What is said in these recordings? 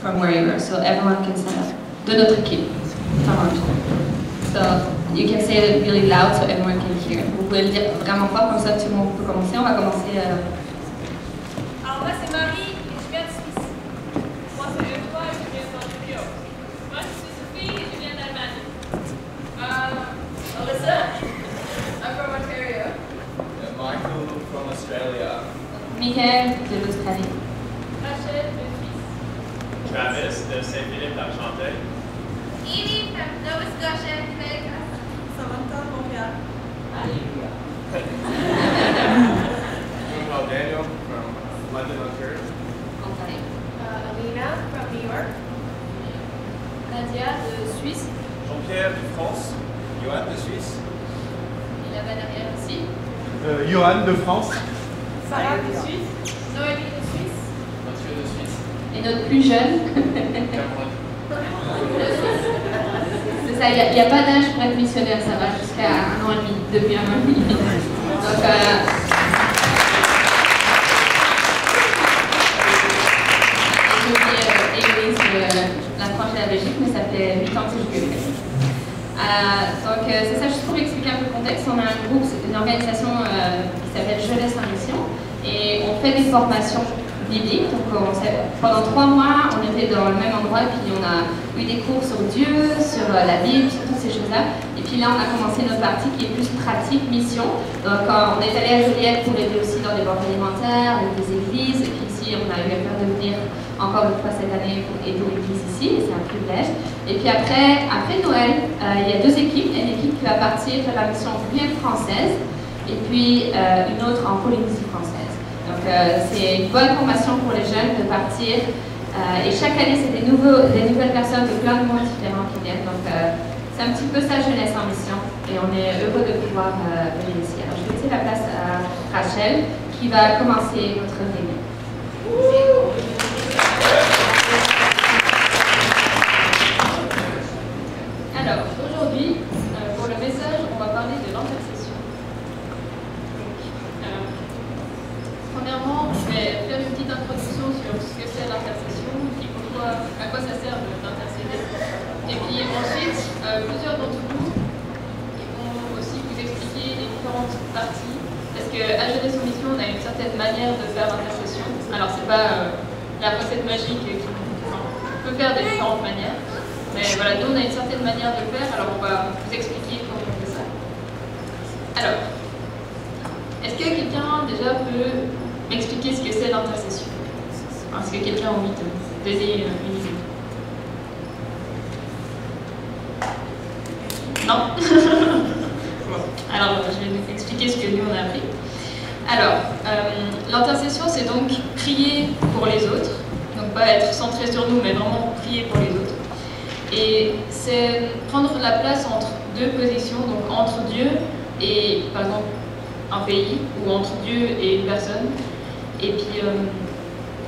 from where you are, so everyone can stand up. De notre équipe. So you can say it really loud so everyone can hear. Vous pouvez le dire vraiment fort, comme ça tout le monde peut commencer. On va commencer. Alors moi c'est Marie et je viens de Suisse. Moi c'est Edouard et je viens d'Ontario. Moi je suis Sophie et je viens d'Allemagne. Alyssa, I'm from Ontario. Michael from Australia. Michael de l'Australie. Rachel de Suisse. Travis de Saint-Philippe d'Argenteuil. Edie from Nova Scotia, Quebec. Samantha, Montréal. Alléluia. Daniel from London, Ontario. Ontario. Alina from New York. Nadia de Suisse. Jean-Pierre de France. Johan de Suisse. Il y a Valérie aussi. Johan de France. Sarah de Suisse. Noémie de Suisse. Mathieu de Suisse. Et notre plus jeune. Cameron. C'est ça, il n'y a pas d'âge pour être missionnaire, ça va jusqu'à 1 an et demi, depuis 1 an et demi. Donc, Héloïse de la France et la Belgique, mais ça fait 8 ans que je suis là. Donc c'est ça, juste pour expliquer un peu le contexte, on a un groupe, c'est une organisation qui s'appelle Jeunesse en Mission, et on fait des formations bibliques. Donc pendant 3 mois, on était dans le même endroit, et puis on a eu des cours sur Dieu, sur la Bible, sur toutes ces choses-là. Et puis là, on a commencé notre partie qui est plus pratique, mission. Donc on est allé à Joliette pour aider aussi dans des banques alimentaires, avec des églises, et puis ici, on a eu à faire de venir encore une fois cette année pour aider l'église ici, et c'est un privilège. Et puis après Noël, il y a 2 équipes. Une équipe qui va partir faire la mission en Guyane française, et puis une autre en Polynésie française. Donc c'est une bonne formation pour les jeunes de partir. Et chaque année, c'est des nouvelles personnes de plein de mondes différents qui viennent. Donc c'est un petit peu ça, Jeunesse en Mission. Et on est heureux de pouvoir venir ici. Alors je vais laisser la place à Rachel, qui va commencer notre réunion. Alors, aujourd'hui, pour le message, on va parler de l'intercession. Premièrement, je vais faire une petite introduction sur ce que c'est l'intercession, et à quoi ça sert d'intercéder. Et puis ensuite, plusieurs d'entre vous vont aussi vous expliquer les différentes parties. Parce qu'à Jeunesse en Mission, on a une certaine manière de faire l'intercession. Alors, c'est pas la recette magique, on peut faire de différentes manières. Mais voilà, nous on a une certaine manière de faire, alors on va vous expliquer comment on fait ça. Alors, est-ce que quelqu'un déjà peut m'expliquer ce que c'est l'intercession? Est-ce que quelqu'un a envie de donner une idée? Non? Alors, je vais vous expliquer ce que nous on a appris. Alors, l'intercession c'est donc prier pour les autres, donc pas être centré sur nous, mais vraiment prier pour les autres. Et c'est prendre la place entre 2 positions, donc entre Dieu et, par exemple, un pays, ou entre Dieu et une personne. Et puis,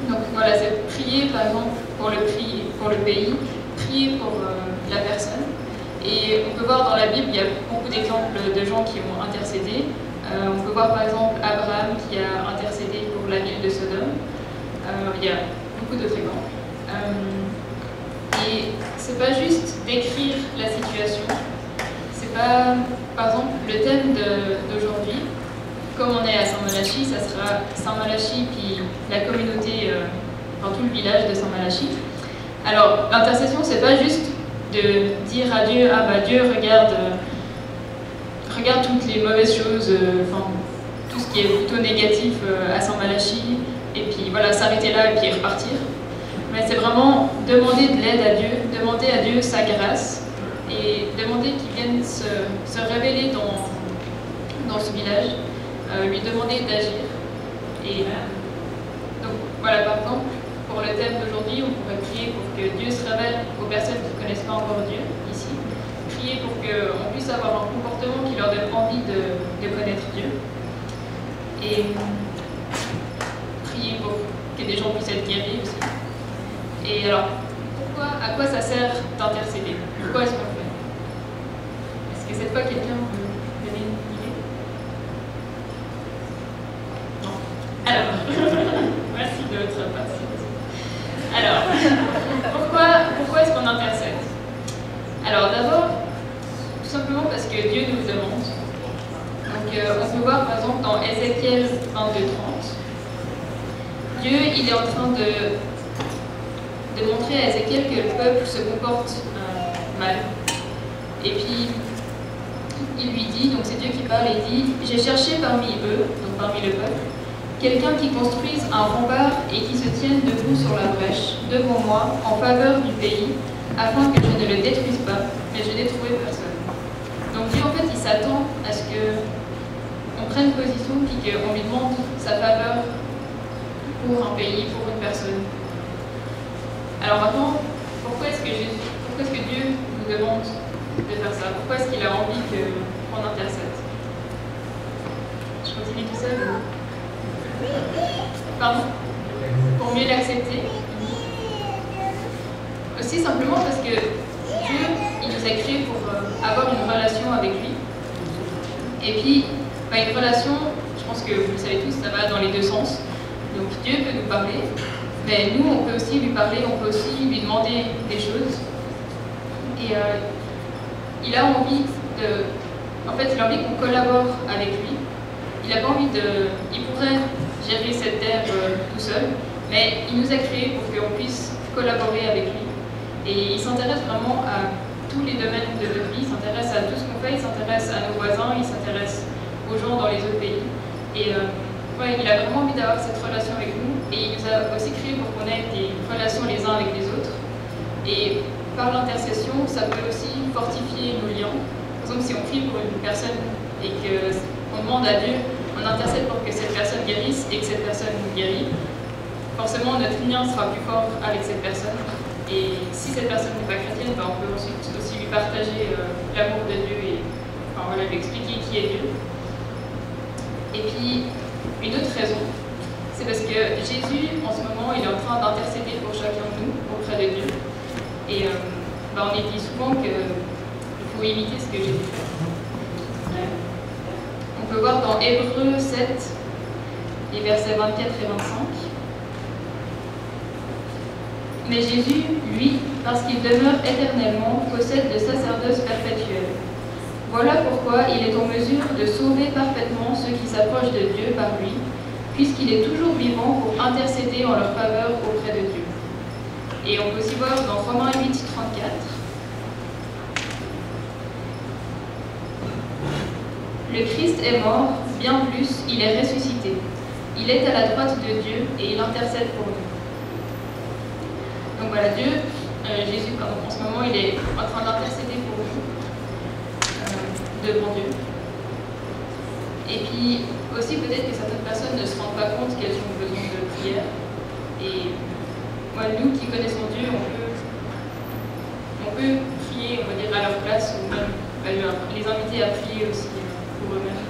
donc voilà, c'est prier, par exemple, pour le pays, prier pour la personne. Et on peut voir dans la Bible, il y a beaucoup d'exemples de gens qui ont intercédé. On peut voir, par exemple, Abraham qui a intercédé pour la ville de Sodome. Il y a beaucoup d'autres exemples. Et c'est pas juste décrire la situation, c'est pas, par exemple, le thème d'aujourd'hui, comme on est à Saint-Malachie, ça sera Saint-Malachie puis la communauté, dans tout le village de Saint-Malachie. Alors, l'intercession, c'est pas juste de dire à Dieu, ah bah Dieu, regarde toutes les mauvaises choses, tout ce qui est plutôt négatif à Saint-Malachie, et puis voilà, s'arrêter là et puis repartir. Mais c'est vraiment demander de l'aide à Dieu, demander à Dieu sa grâce et demander qu'il vienne se révéler dans ce village, lui demander d'agir. Et donc voilà, par exemple, pour le thème d'aujourd'hui, on pourrait prier pour que Dieu se révèle aux personnes qui ne connaissent pas encore Dieu ici, prier pour qu'on puisse avoir un comportement qui leur donne envie de connaître Dieu, et prier pour que des gens puissent être guéris aussi. Et alors, à quoi ça sert d'intercéder? Pourquoi est-ce qu'on le fait? Est-ce que cette fois quelqu'un peut donner une idée? Non. Alors, merci de votre participation. Alors, on peut voir par exemple dans Ézéchiel 22:30, Dieu il est en train de montrer à Ézéchiel que le peuple se comporte mal. Et puis il lui dit, donc c'est Dieu qui parle, il dit « J'ai cherché parmi eux, donc parmi le peuple, quelqu'un qui construise un rempart et qui se tienne debout sur la brèche, devant moi, en faveur du pays, afin que je ne le détruise pas, mais je n'ai trouvé personne. » Donc Dieu, en fait, il s'attend à ce qu'on prenne position et qu'on lui demande sa faveur pour un pays, pour une personne. Alors maintenant, pourquoi est-ce que Dieu nous demande de faire ça? Pourquoi est-ce qu'il a envie qu'on intercède? Je continue tout seul. Pardon? Pour mieux l'accepter. Aussi simplement parce que Dieu, il nous a créés pour avoir une relation avec lui. Et puis, une relation, je pense que vous le savez tous, ça va dans les deux sens. Donc Dieu peut nous parler, mais nous, on peut aussi lui parler, on peut aussi lui demander des choses. Et il a envie il a envie qu'on collabore avec lui. Il n'a pas envie il pourrait gérer cette terre tout seul, mais il nous a créés pour qu'on puisse collaborer avec lui. Et il s'intéresse vraiment à tous les domaines de notre vie, il s'intéresse à tout ce qu'on fait, il s'intéresse à nos voisins, il s'intéresse aux gens dans les autres pays. Et il a vraiment envie d'avoir cette relation avec nous. Et il nous a aussi créés pour qu'on ait des relations les uns avec les autres. Et par l'intercession, ça peut aussi fortifier nos liens. Par exemple, si on prie pour une personne et qu'on demande à Dieu, on intercède pour que cette personne guérisse et que cette personne nous guérit, forcément notre lien sera plus fort avec cette personne. Et si cette personne n'est pas chrétienne, on peut ensuite aussi lui partager l'amour de Dieu et lui expliquer qui est Dieu. Et puis, une autre raison, c'est parce que Jésus, en ce moment, il est en train d'intercéder pour chacun de nous auprès de Dieu. Et on est dit souvent qu'il faut imiter ce que Jésus fait. Ouais. On peut voir dans Hébreux 7, les versets 24 et 25. Mais Jésus, lui, parce qu'il demeure éternellement, possède le sacerdoce perpétuel. Voilà pourquoi il est en mesure de sauver parfaitement ceux qui s'approchent de Dieu par lui, puisqu'il est toujours vivant pour intercéder en leur faveur auprès de Dieu. Et on peut aussi voir dans Romains 8, 34. Le Christ est mort, bien plus, il est ressuscité. Il est à la droite de Dieu et il intercède pour nous. Donc voilà, Dieu, Jésus, en ce moment, il est en train d'intercéder pour nous, devant Dieu. Et puis aussi, peut-être que certaines personnes ne se rendent pas compte qu'elles ont besoin de prière. Et nous qui connaissons Dieu, on peut prier, on va dire, à leur place, ou même les inviter à prier aussi pour eux-mêmes.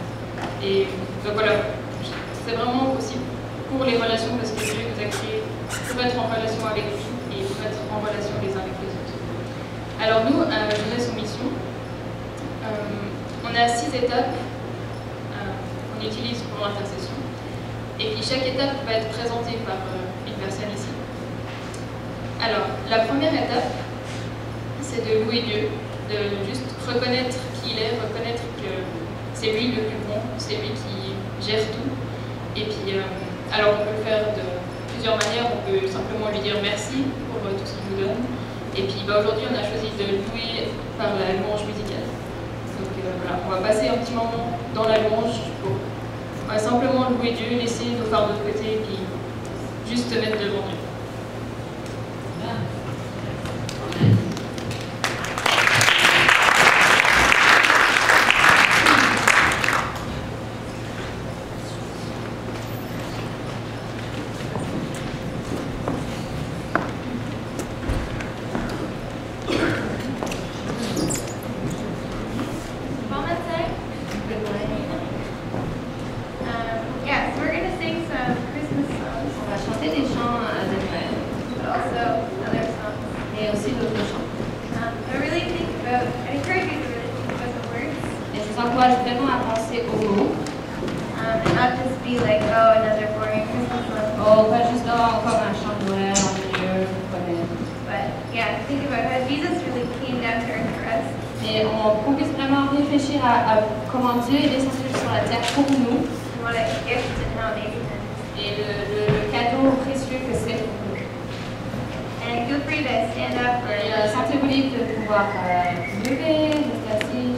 Et donc voilà, c'est vraiment aussi pour les relations, parce que Dieu nous a créés pour être en relation avec lui et pour être en relation les uns avec les autres. Alors nous, à Jeunesse en Mission, on a 6 étapes qu'on utilise pour l'intercession. Et puis chaque étape va être présentée par une personne ici. Alors, la première étape, c'est de louer Dieu, de juste reconnaître qui il est, reconnaître que c'est lui le plus bon, c'est lui qui gère tout. Et puis, alors on peut le faire de plusieurs manières, on peut simplement lui dire merci pour tout ce qu'il nous donne. Et puis aujourd'hui, on a choisi de louer par la louange musicale. Donc voilà, on va passer un petit moment dans la louange pour simplement louer Dieu, laisser nos fardeaux de côté et puis juste se mettre devant Dieu. Et on puisse vraiment vivre réfléchir à comment Dieu est descendu sur la terre pour nous and what a gift and how amazing that is. et le cadeau précieux que c'est pour nous. And feel free to stand up or Et sentez-vous libre de pouvoir lever, rester assis,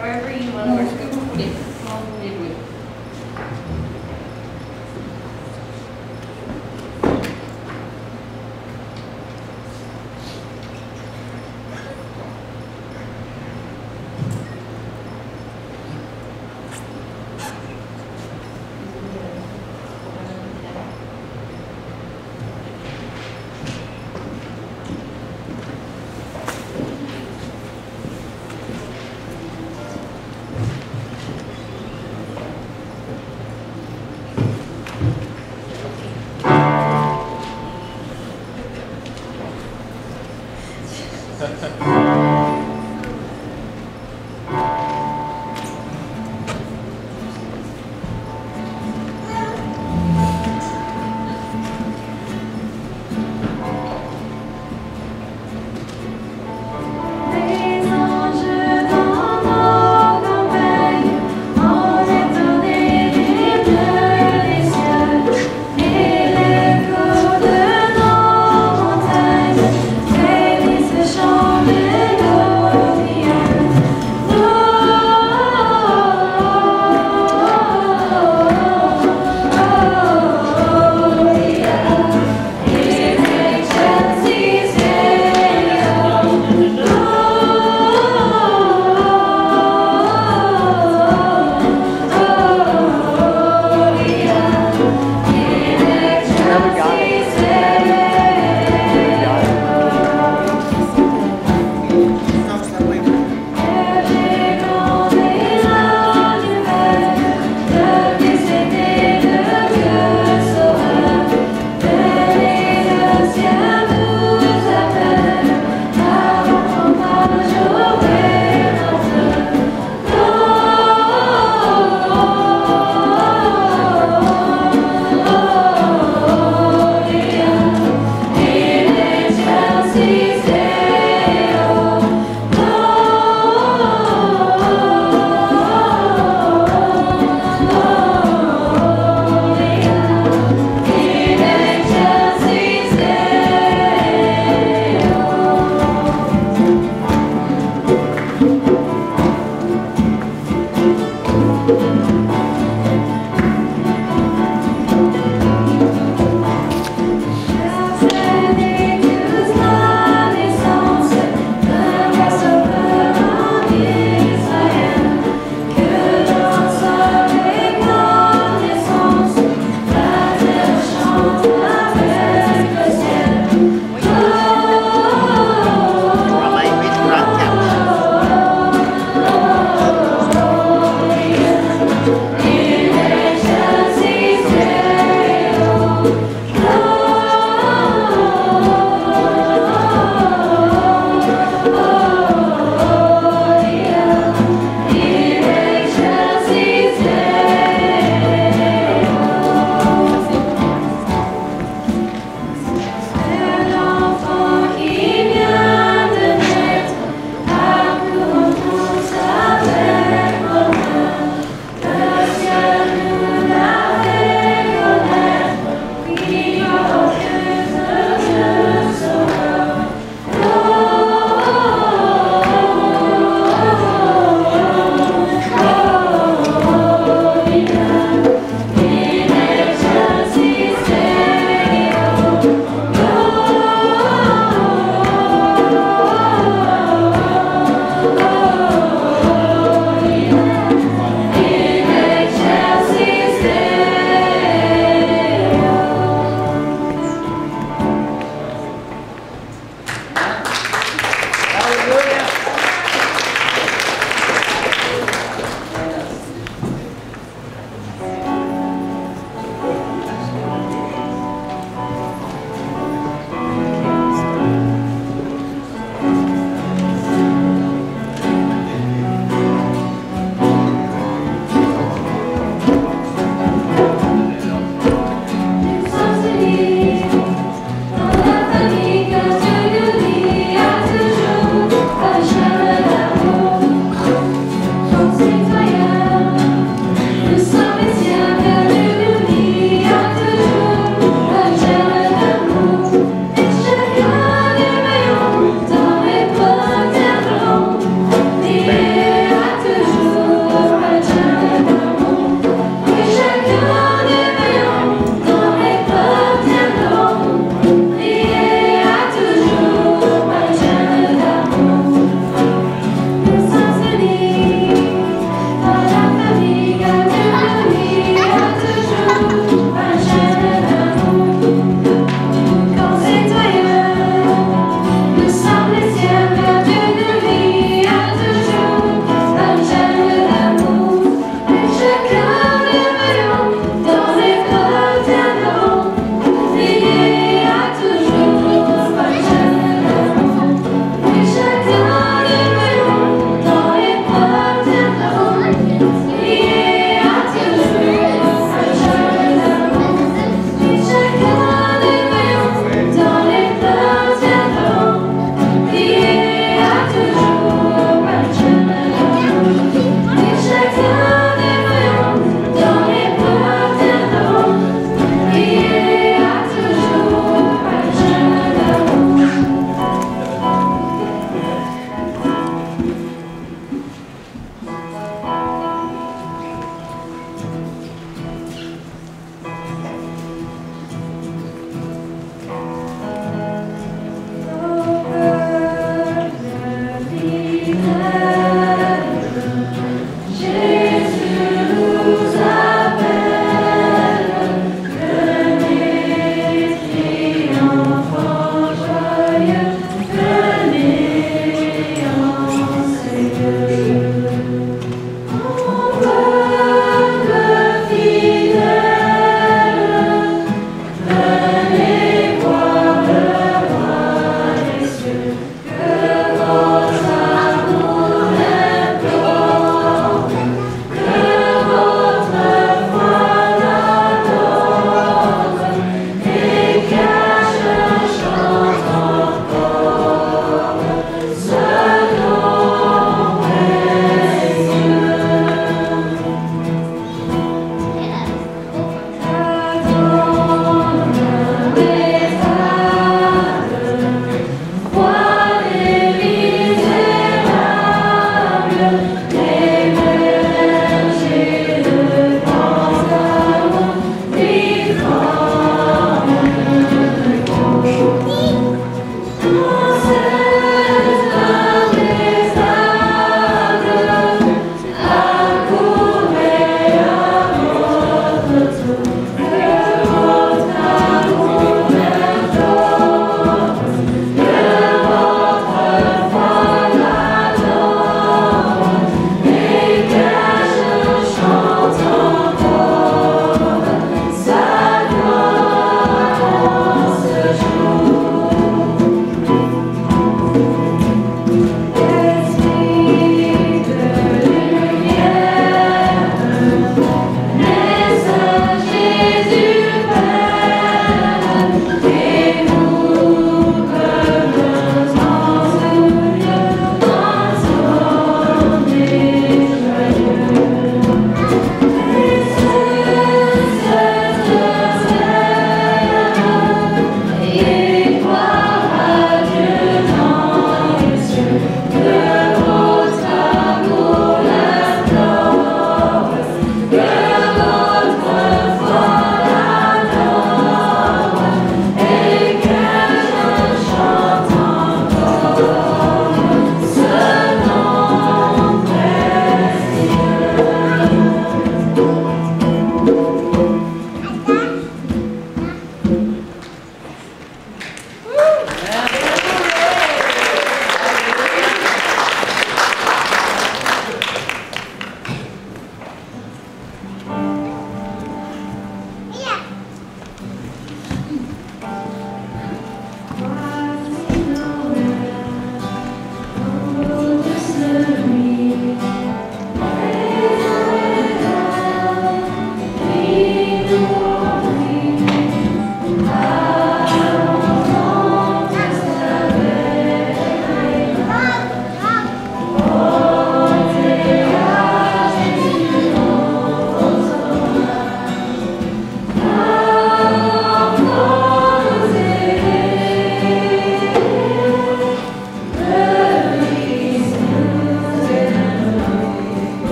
wherever you want ou to ce que vous voulez, comment vous voulez louer.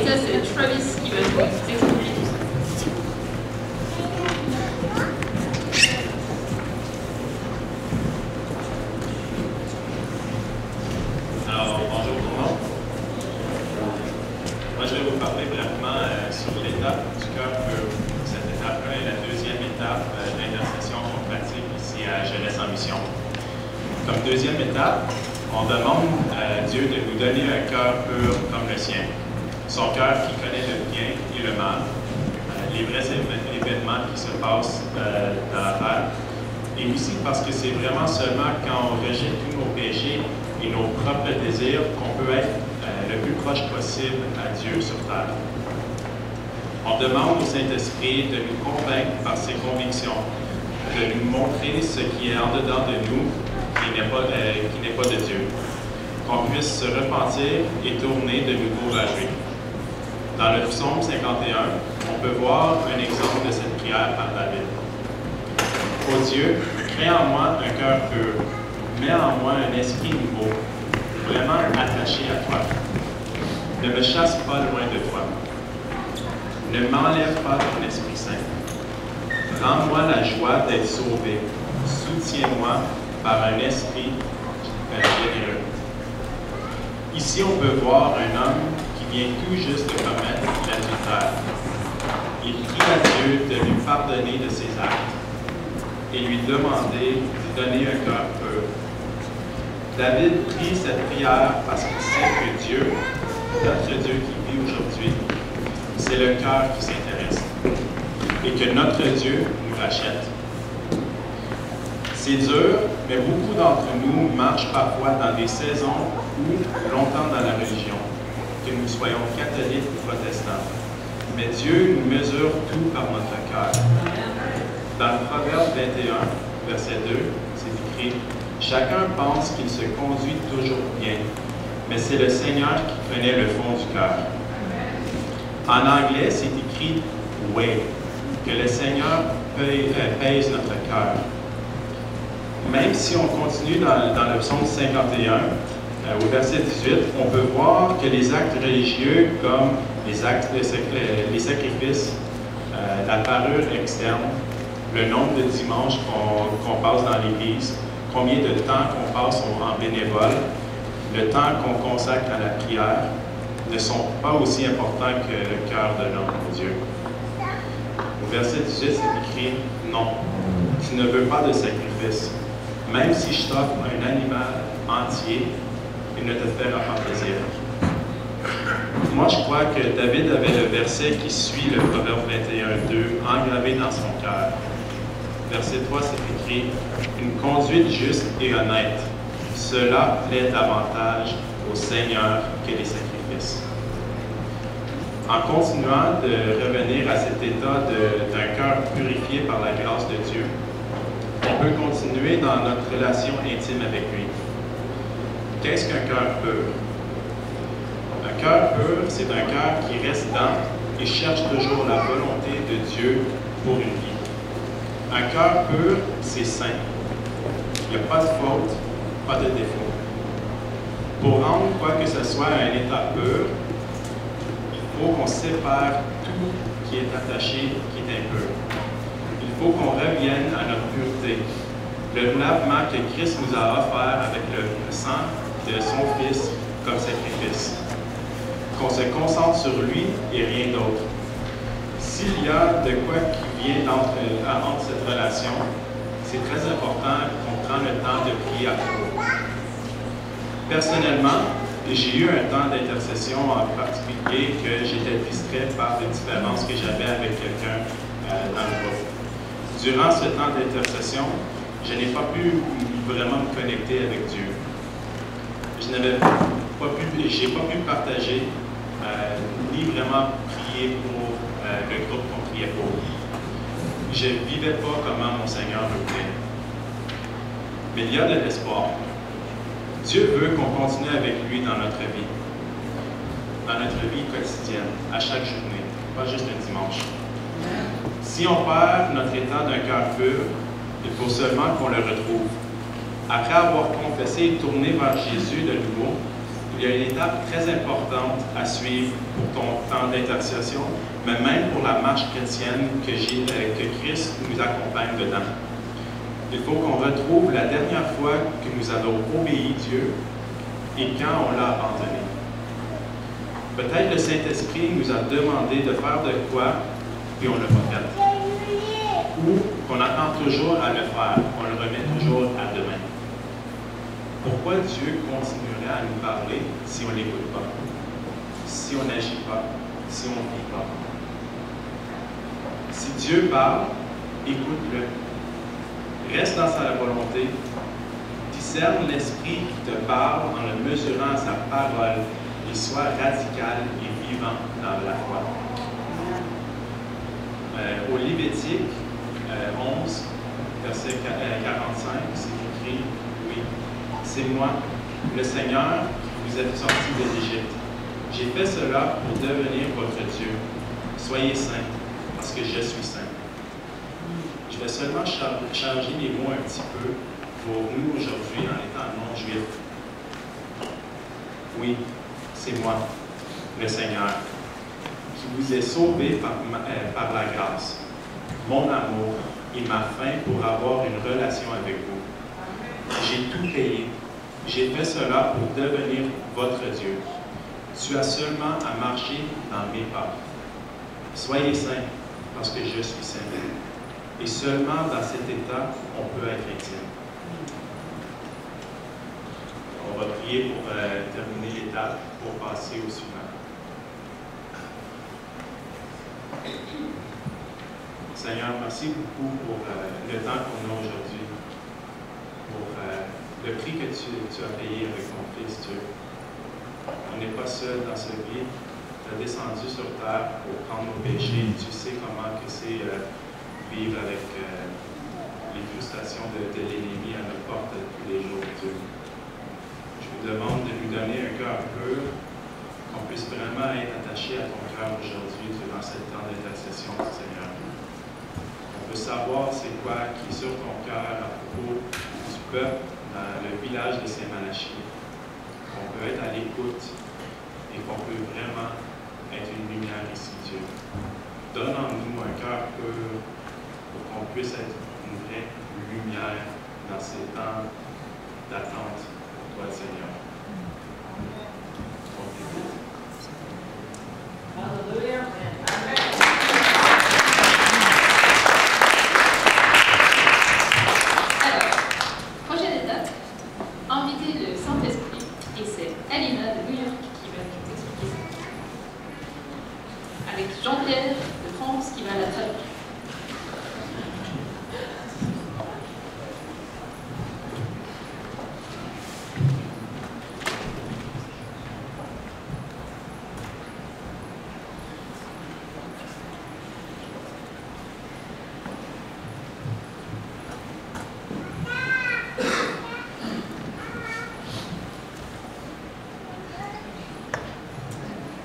ça, c'est Travis qui va nous expliquer tout ça. Alors, bonjour tout le monde. Moi, je vais vous parler brièvement sur l'étape du cœur pur. Cette étape-là est la deuxième étape d'intercession qu'on pratique ici à Jeunesse en Mission. Comme deuxième étape, on demande à Dieu de nous donner un cœur pur comme le sien. Son cœur qui connaît le bien et le mal, les vrais événements qui se passent dans la terre. Et aussi parce que c'est vraiment seulement quand on rejette tous nos péchés et nos propres désirs qu'on peut être le plus proche possible à Dieu sur terre. On demande au Saint-Esprit de nous convaincre par ses convictions, de nous montrer ce qui est en dedans de nous, qui n'est pas de Dieu. Qu'on puisse se repentir et tourner de nouveau vers lui. Dans le psaume 51, on peut voir un exemple de cette prière par David. Ô Dieu, crée en moi un cœur pur, mets en moi un esprit nouveau, vraiment attaché à toi. Ne me chasse pas loin de toi. Ne m'enlève pas ton Esprit Saint. Rends-moi la joie d'être sauvé. Soutiens-moi par un esprit généreux. Ici, on peut voir un homme qui vient tout juste de commettre l'adultère. Il prie à Dieu de lui pardonner de ses actes et lui demander de donner un cœur pur. David prie cette prière parce qu'il sait que Dieu, notre Dieu qui vit aujourd'hui, c'est le cœur qui s'intéresse et que notre Dieu nous rachète. C'est dur, mais beaucoup d'entre nous marchent parfois dans des saisons ou longtemps dans la religion, que nous soyons catholiques ou protestants. Mais Dieu nous mesure tout par notre cœur. Dans le Proverbe 21, verset 2, c'est écrit « Chacun pense qu'il se conduit toujours bien, mais c'est le Seigneur qui connaît le fond du cœur. » En anglais, c'est écrit « Weigh », que le Seigneur pèse notre cœur. Même si on continue dans le psaume 51, au verset 18, on peut voir que les actes religieux, comme les sacrifices, la parure externe, le nombre de dimanches qu'on passe dans l'Église, combien de temps qu'on passe en bénévole, le temps qu'on consacre à la prière, ne sont pas aussi importants que le cœur de l'homme, au Dieu. Au verset 18, c'est écrit « Non, tu ne veux pas de sacrifice. Même si je t'offre un animal entier, il ne te fera pas plaisir. » Moi, je crois que David avait le verset qui suit le Proverbe 21:2 engravé dans son cœur. Verset 3, c'est écrit « Une conduite juste et honnête, cela plaît davantage au Seigneur que les sacrifices. » En continuant de revenir à cet état d'un cœur purifié par la grâce de Dieu, on peut continuer dans notre relation intime avec lui. Qu'est-ce qu'un cœur pur? Un cœur pur, c'est un cœur qui reste dans et cherche toujours la volonté de Dieu pour une vie. Un cœur pur, c'est saint. Il n'y a pas de faute, pas de défaut. Pour rendre quoi que ce soit à un état pur, il faut qu'on sépare tout qui est attaché, qui est impur. Il faut qu'on revienne à notre pureté, le lavement que Christ nous a offert avec le sang de son Fils comme sacrifice. Qu'on se concentre sur lui et rien d'autre. S'il y a de quoi qui vient entre cette relation, c'est très important qu'on prenne le temps de prier à propos. Personnellement, j'ai eu un temps d'intercession en particulier que j'étais distrait par des différences que j'avais avec quelqu'un dans le groupe. Durant ce temps d'intercession, je n'ai pas pu vraiment me connecter avec Dieu. J'ai pas pu partager ni vraiment prier pour le groupe qu'on priait pour. Je ne vivais pas comment mon Seigneur me voulait. Mais il y a de l'espoir. Dieu veut qu'on continue avec lui dans notre vie quotidienne, à chaque journée, pas juste un dimanche. Si on perd notre état d'un cœur pur, il faut seulement qu'on le retrouve. Après avoir confessé et tourné vers Jésus de nouveau, Il y a une étape très importante à suivre pour ton temps d'intercession, mais même pour la marche chrétienne que Christ nous accompagne dedans. Il faut qu'on retrouve la dernière fois que nous avons obéi Dieu et quand on l'a abandonné. Peut-être le Saint-Esprit nous a demandé de faire de quoi, puis on ne l'a pas fait. Ou qu'on attend toujours à le faire, on le remet toujours à demain. Pourquoi Dieu continuerait à nous parler si on ne l'écoute pas, si on n'agit pas, si on ne vit pas? Si Dieu parle, écoute-le. Reste dans sa volonté. Discerne l'Esprit qui te parle en le mesurant à sa parole et sois radical et vivant dans la foi. Au Lévitique 11, verset 45, c'est écrit, oui, c'est moi, le Seigneur, qui vous ai sorti de l'Égypte. J'ai fait cela pour devenir votre Dieu. Soyez saints, parce que je suis saint. Je vais seulement changer les mots un petit peu pour nous aujourd'hui en étant non-juifs. Oui, c'est moi, le Seigneur, qui vous ai sauvé par la grâce, mon amour et ma faim pour avoir une relation avec vous. J'ai tout payé. J'ai fait cela pour devenir votre Dieu. Tu as seulement à marcher dans mes pas. Soyez saints, parce que je suis saint. Et seulement dans cet état, on peut être intime. On va prier pour terminer l'étape, pour passer au suivant. Seigneur, merci beaucoup pour le temps qu'on a aujourd'hui, pour le prix que tu as payé avec ton Fils, Dieu. On n'est pas seul dans ce vie. Tu as descendu sur terre pour prendre nos péchés. Tu sais comment que c'est vivre avec les frustrations de l'ennemi à notre porte tous les jours, Dieu. Je vous demande de nous donner un cœur pur, qu'on puisse vraiment être attaché à ton cœur aujourd'hui durant ce temps d'intercession, Seigneur. On veut savoir c'est quoi qui est sur ton cœur à propos du peuple dans le village de Saint-Malachie. Qu'on peut être à l'écoute et qu'on peut vraiment être une lumière ici, Dieu. Donne en nous un cœur pur pour qu'on puisse être une vraie lumière dans ces temps d'attente pour toi, Seigneur. On t'écoute. Hallelujah. Alors, prochaine étape, inviter le Saint-Esprit, et c'est Alina de New York qui va nous expliquer ça. Avec Jean-Pierre de France qui va la traduire.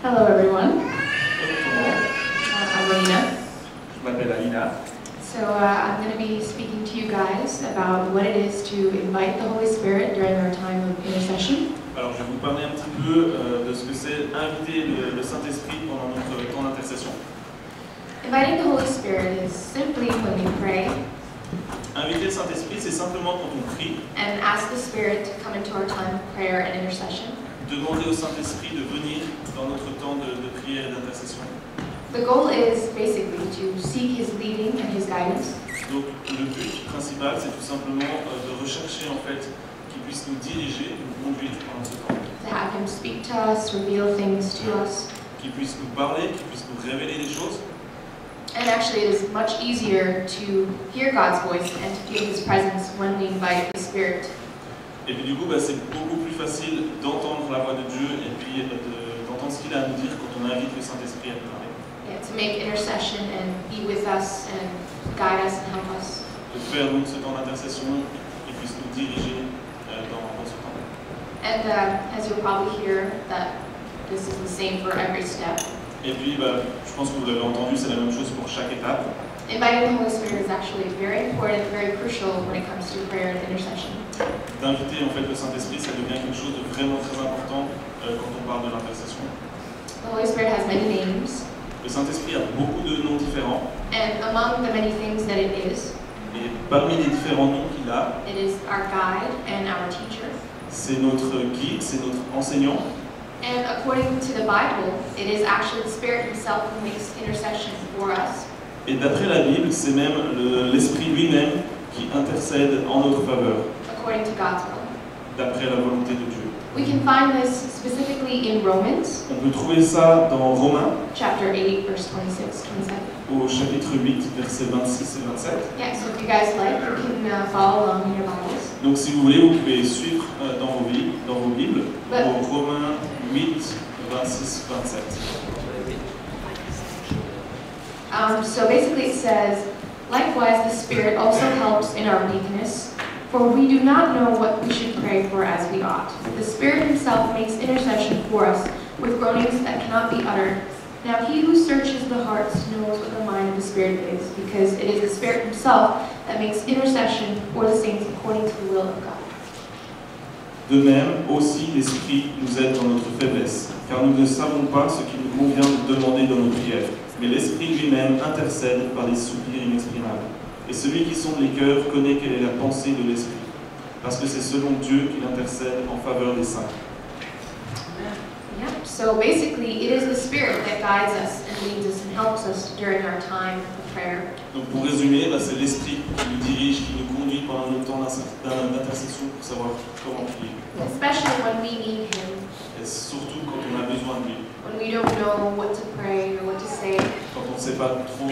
Hello everyone. I'm Alina. Je m'appelle Alina. So I'm going to be speaking to you guys about what it is to invite the Holy Spirit during our time of intercession. Alors, je vais vous parler un petit peu de ce que c'est inviter le Saint-Esprit pendant notre temps d'intercession. Inviting the Holy Spirit is simply when we pray Inviter le Saint-Esprit, c'est simplement quand on prie, and ask the Spirit to come into our time of prayer and intercession. demander au Saint-Esprit de venir dans notre temps de prière et d'intercession. The goal is basically to seek His leading and His guidance. Donc, le but principal, c'est tout simplement de rechercher en fait qu'il puisse nous diriger, nous conduire pendant ce temps. To have Him speak to us, reveal things to us. Qu'il puisse nous parler, qu'il puisse nous révéler des choses. And actually it is much easier to hear God's voice and to feel His presence when we invite the Spirit. Et puis du coup, c'est beaucoup plus facile d'entendre la voix de Dieu et puis d'entendre ce qu'il a à nous dire quand on invite le Saint-Esprit à nous parler. Yeah, to make intercession and be with us and guide us and help us. De faire donc ce temps d'intercession qui puisse nous diriger dans ce temps. And as you'll probably hear, that this is the same for every step. Et puis, je pense que vous l'avez entendu, c'est la même chose pour chaque étape. Inviting the Holy Spirit is actually very important, very crucial when it comes to prayer and intercession. d'inviter en fait le Saint-Esprit, ça devient quelque chose de vraiment très important quand on parle de l'intercession. The Holy Spirit has many names, Le Saint-Esprit a beaucoup de noms différents, and among the many things that it is parmi les différents noms qu'il a, is our guide and our teacher. c'est notre guide, c'est notre enseignant. And according to the Bible, it is actually the Spirit Himself who makes intercession for us. Et d'après la Bible, c'est même l'Esprit lui-même qui intercède en notre faveur, According to God's will. d'après la volonté de Dieu. We can find this specifically in Romans On peut trouver ça dans Romains, chapter 8, verse 26, 27. au chapitre 8, versets 26 et 27. Yeah, so if you guys like, you can follow along in your Bibles. Donc si vous voulez, vous pouvez suivre dans vos Bibles, Ouais. au Romains 8, 26, 27. So basically it says, likewise the Spirit also helps in our weakness, for we do not know what we should pray for as we ought. The Spirit Himself makes intercession for us with groanings that cannot be uttered. Now He who searches the hearts knows what the mind of the Spirit is, because it is the Spirit Himself that makes intercession for the saints according to the will of God. De même, aussi l'Esprit nous aide dans notre faiblesse, car nous ne savons pas ce qu'il nous convient de demander dans nos prières, mais l'Esprit lui-même intercède par des soupirs inexprimables. Et celui qui sonde les cœurs connaît quelle est la pensée de l'Esprit, parce que c'est selon Dieu qu'il intercède en faveur des saints. Yeah, so basically it is the Spirit that guides us and leads us and helps us during our time of prayer. Donc pour résumer, c'est l'Esprit qui nous dirige, qui nous conduit pendant notre temps d'intercession pour savoir comment prier. Especially when we need Him, Et surtout quand on a besoin de lui. when we don't know what to pray or what to say. Quand on ne sait pas trop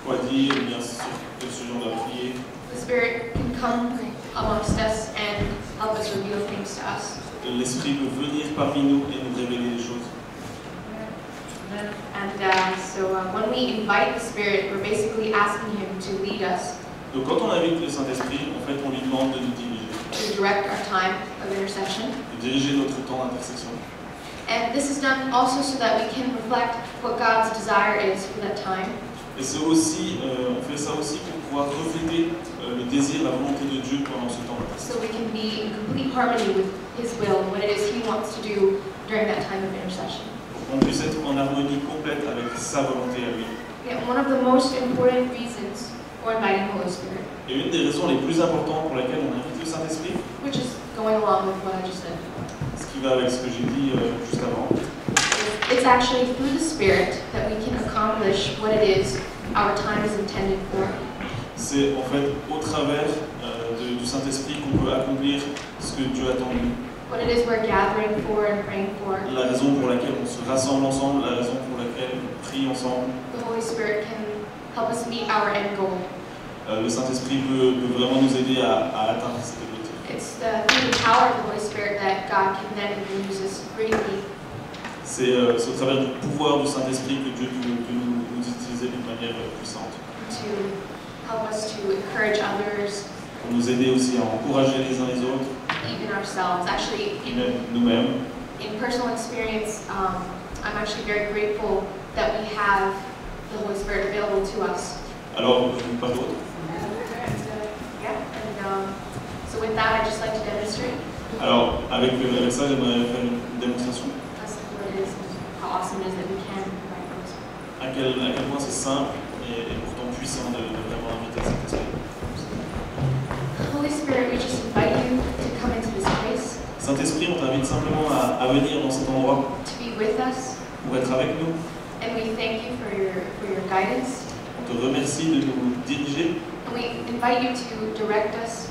quoi dire, ou bien sur quel sujet on doit prier, The Spirit can come amongst us and help us reveal things to us. l'Esprit peut venir parmi nous et nous révéler des choses. And so when we invite the Spirit, we're basically asking Him to lead us, Donc quand on invite le Saint-Esprit, en fait on lui demande de nous diriger, to direct our time of intercession. de diriger notre temps d'intercession. And this is done also so that we can reflect what God's desire is for that time. Et c'est aussi, on fait ça aussi pour pouvoir refléter le désir, la volonté de Dieu pendant ce temps d'intercession. So we can be in complete harmony with His will and what it is He wants to do during that time of intercession. Pour qu'on puisse être en harmonie complète avec sa volonté à lui. Yeah, one of the most important reasons for inviting the Holy Spirit, Et une des raisons les plus importantes pour laquelle on invite le Saint-Esprit, which is going along with what I just said, ce qui va avec ce que j'ai dit juste avant, it's actually through the Spirit that we can accomplish what it is our time is intended for. c'est en fait au travers du Saint-Esprit qu'on peut accomplir ce que Dieu attend de nous. What it is we're gathering for and praying for. La raison pour laquelle on se rassemble ensemble, la raison pour laquelle on prie ensemble. The Holy Spirit can help us meet our end goal. Le Saint-Esprit peut vraiment nous aider à atteindre cet objectif. It's through the power of the Holy Spirit that God can then use us greatly C'est au travers du pouvoir du Saint-Esprit que Dieu peut nous utiliser d'une manière puissante. to help us to encourage others, Pour nous aider aussi à encourager les uns les autres, even ourselves. Actually, et même nous-mêmes. in personal experience, I'm actually very grateful that we have the Holy Spirit available to us. Alors, pas d'autre. Yeah, and so with that, I'd just like to demonstrate Alors, avec ça, j'aimerais faire une démonstration us what it is, and how awesome it is that we can invite the Holy Spirit. à quel point c'est simple et pourtant puissant de vraiment inviter cet esprit. Holy Spirit, we just invite you to come into this place, Saint-Esprit, on t'invite simplement à venir dans cet endroit to be with us, pour être avec nous. and we thank you for your guidance. On te remercie de nous diriger. And we invite you to direct us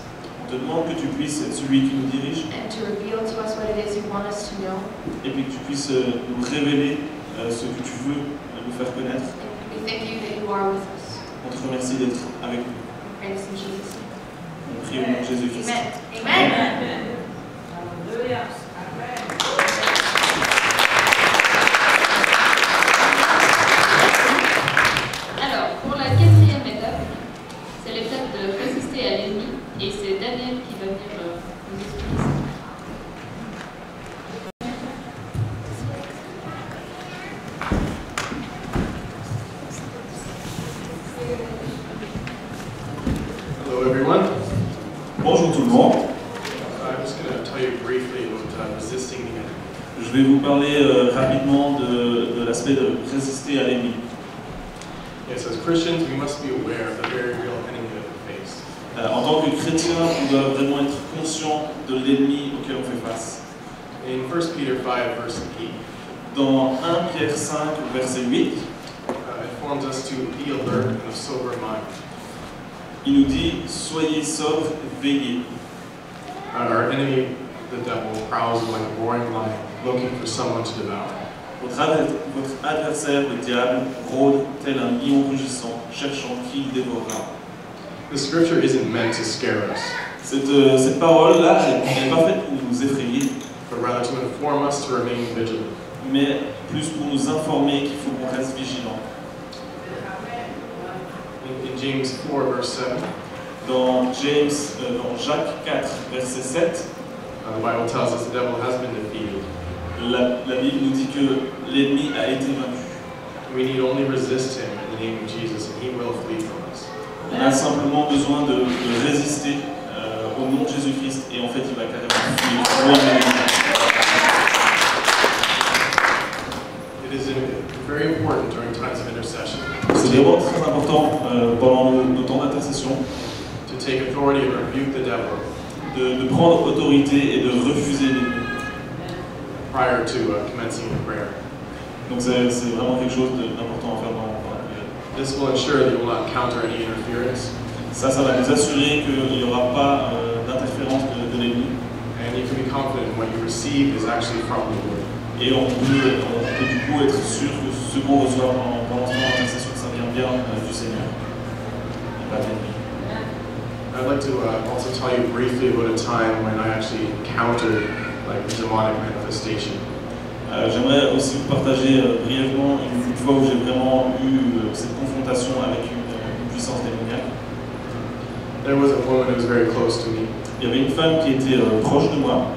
On te demande que tu puisses être celui qui nous dirige and to reveal to us what it is you want us to know. et puis que tu puisses nous révéler ce que tu veux nous faire connaître. And we thank you that you are with us. On te remercie d'être avec nous. We pray this in Jesus' name. On prie au nom de Jésus-Christ. Amen. Amen. Hallelujah. Alors, pour la quatrième étape, c'est l'étape de résister à l'ennemi, et c'est Daniel qui va venir nous expliquer ça. Hello, everyone. Bonjour tout le monde. I'm je vais vous parler rapidement de l'aspect de résister à l'ennemi. Yes, as Christians, we must be aware of the very real enemy that we face. En tant que chrétien, on doit vraiment être conscient de l'ennemi auquel on fait face. In 1 Peter 5, verse 8, Dans 1 Pierre 5, verset 8, it informs us to be alert and of sober mind. il nous dit « Soyez sobres, veillez ». Our enemy, the devil, prowls like a roaring lion, looking for someone to devour. Votre adversaire, le diable, rôde tel un lion rugissant, cherchant qui le dévorera. The scripture isn't meant to scare us, Cette parole-là, elle n'est pas faite pour nous effrayer, but rather to inform us to remain vigilant. mais plus pour nous informer qu'il faut qu'on reste vigilant. In James 4, verse 7, Dans Jacques 4, verset 7, the Bible tells us the devil has been defeated. la Bible nous dit que l'ennemi a été vaincu. We need only resist him in the name of Jesus, and he will flee from us. On a simplement besoin de résister au nom de Jésus-Christ et en fait il va carrément fuir loin de nous. It is very important during times of intercession C'est vraiment très important pendant nos temps d'intercession to take authority and rebuke the devil de prendre autorité et de refuser l'ennemi. prior to commencing in prayer. Donc c'est vraiment quelque chose d'important à faire dans la prière. This will ensure that you will not counter any interference, Ça va nous assurer qu'il n'y aura pas d'interférence de l'ennemi. and you can be confident what you receive is actually from the Lord. Et on peut du coup être sûr que ce qu'on reçoit pendant ce temps d'intercession, ça vient bien du Seigneur. Et pas de l'ennemi. I'd like to also tell you briefly about a time when I actually encountered like a demonic manifestation. J'aimerais aussi vous partager brièvement une fois où j'ai vraiment eu cette confrontation avec une puissance démoniaque. There was a woman who was very close to me, Il y avait une femme qui était proche de moi,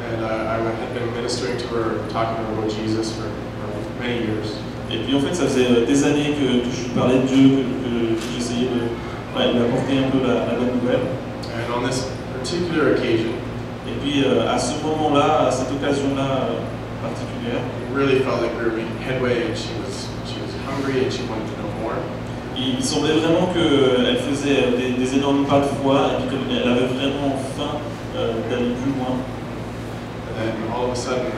and I had been ministering to her, talking to her about Jesus for many years. et puis en fait ça faisait des années que je lui parlais de Dieu, que j'essayais de lui apporter un peu la bonne nouvelle. And on this particular occasion, Et puis à ce moment-là, à cette occasion-là particulière, it really felt like we were making headway, and she was hungry and she wanted to know more. il semblait vraiment qu'elle faisait des énormes pas de foi et qu'elle avait vraiment faim d'aller plus loin. And then all of a sudden,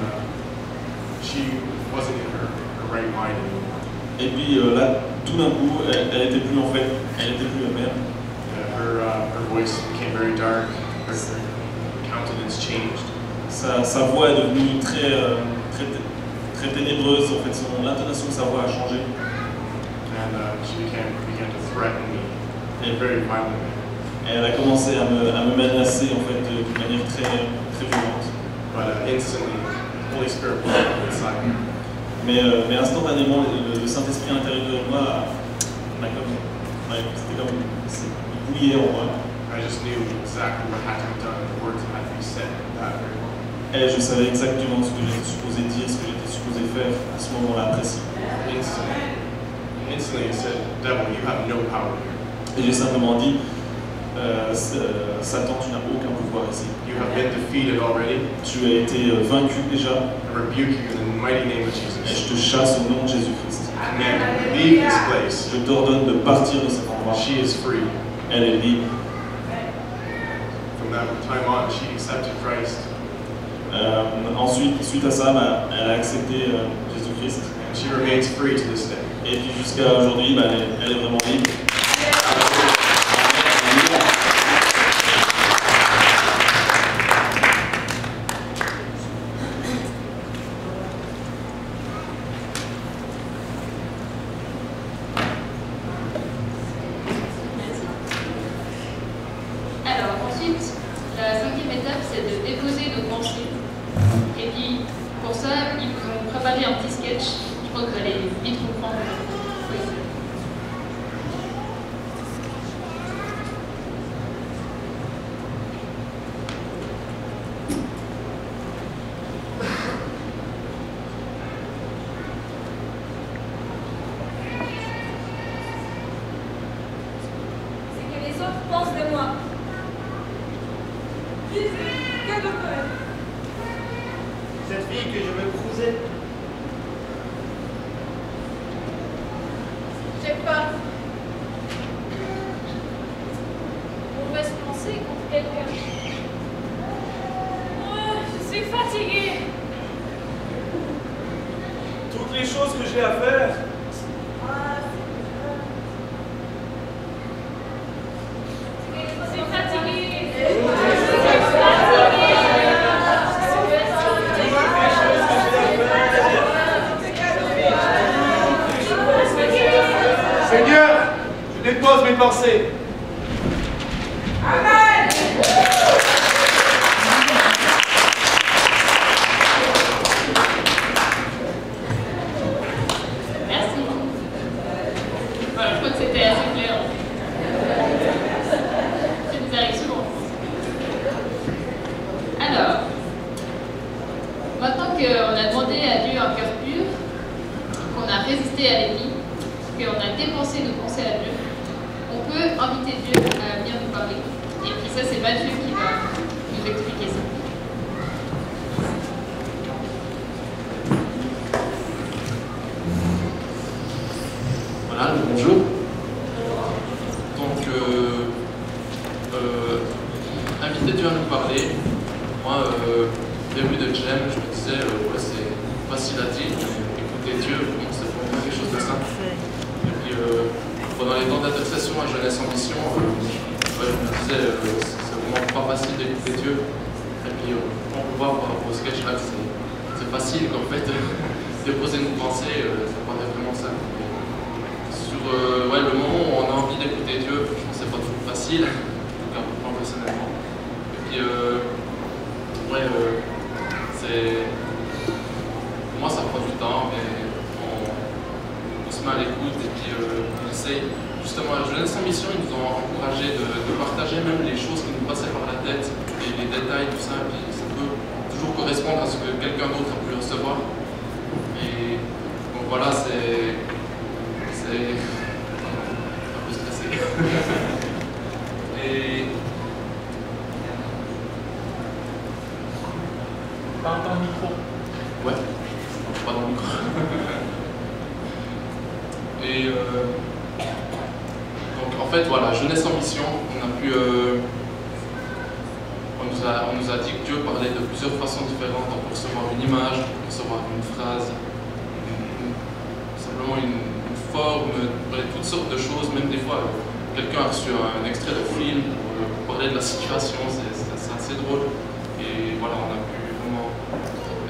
she wasn't in her right mind anymore. Et puis là, tout d'un coup, elle était plus en fait, elle était plus elle-même. Her voice became very dark. Her countenance changed. Sa voix est devenue très ténébreuse. En fait, l'intonation de sa voix a changé. And she began to threaten me in a very violent manner. Et elle a commencé à me menacer en fait d'une manière très violente. But instantly, the Holy Spirit blew up inside me. Mais instantanément, le Saint-Esprit à l'intérieur de moi c'était comme il bouillait en moi. I just knew exactly what had to be done, the words that had to be said at that very moment. Et je savais exactement ce que j'étais supposé dire, ce que j'étais supposé faire à ce moment-là précis. Instantly, he said, "Devil, you have no power here. Et j'ai simplement dit, Satan, tu n'as aucun pouvoir ici. You have been defeated already. Tu as été vaincu déjà. I rebuke you in the mighty name of Et Jesus. je te chasse au nom de Jésus-Christ. Command you to leave this place. Je t'ordonne de partir de cet endroit. She is free." Elle est libre. From that time on, she accepted Christ, Ensuite, suite à ça, elle a accepté Jésus-Christ. and she remains free to this day. Et puis jusqu'à aujourd'hui, elle est vraiment libre. Alors ensuite, la cinquième étape, c'est de déposer nos pensées. Et puis pour ça, ils vous ont préparé un petit sketch. Je crois que vous allez vite comprendre. Oui. C'est que les autres pensent de moi. Quel docteur? Cette dit que je m'éprousais. J'ai peur. Mauvaise pensée contre quelqu'un. Oh, je suis fatiguée. Toutes les choses que j'ai à faire. Je suis fatiguée. Seigneur, je dépose mes pensées. Merci. Voilà, je crois que c'était assez clair. Ça nous arrive souvent. Alors, maintenant qu'on a demandé à Dieu un cœur pur, qu'on a résisté à l'ennemi, qu'on a dépensé nos pensées à Dieu, on peut inviter Dieu à venir nous parler. Et puis ça, c'est Mathieu qui va nous expliquer ça. Voilà, bonjour. Donc, inviter Dieu à nous parler. Moi, au début de Gem, je me disais, ouais, c'est facile à dire, mais écouter Dieu, bon, c'est vraiment quelque chose de simple. Et puis, pendant les temps d'intercession à Jeunesse en Mission, ouais, je me disais, c'est vraiment pas facile d'écouter Dieu. Et puis, on peut voir par rapport au sketch là, c'est facile qu'en fait, déposer une pensée, ça paraît vraiment simple. Sur ouais, le moment où on a envie d'écouter Dieu, je pense que c'est pas toujours facile, en tout cas pour moi personnellement. Et puis, ouais, c'est. Pour moi, ça prend du temps, mais on se met à l'écoute et puis on essaye. Justement, à Jeunesse en Mission, ils nous ont encouragé de partager même les choses qui nous passaient par la tête, les détails, tout ça, et puis ça peut toujours correspondre à ce que quelqu'un d'autre a pu recevoir. Et donc voilà, c'est un peu stressé. Et Parle dans le micro. ouais, pas dans le micro. Et donc en fait voilà, Jeunesse en Mission, on a pu on nous a dit que Dieu parlait de plusieurs façons différentes. On peut recevoir une image, on peut recevoir une phrase, simplement une forme, toutes sortes de choses. Même des fois, quelqu'un a reçu un extrait de film pour parler de la situation, c'est assez drôle. Et voilà, on a pu vraiment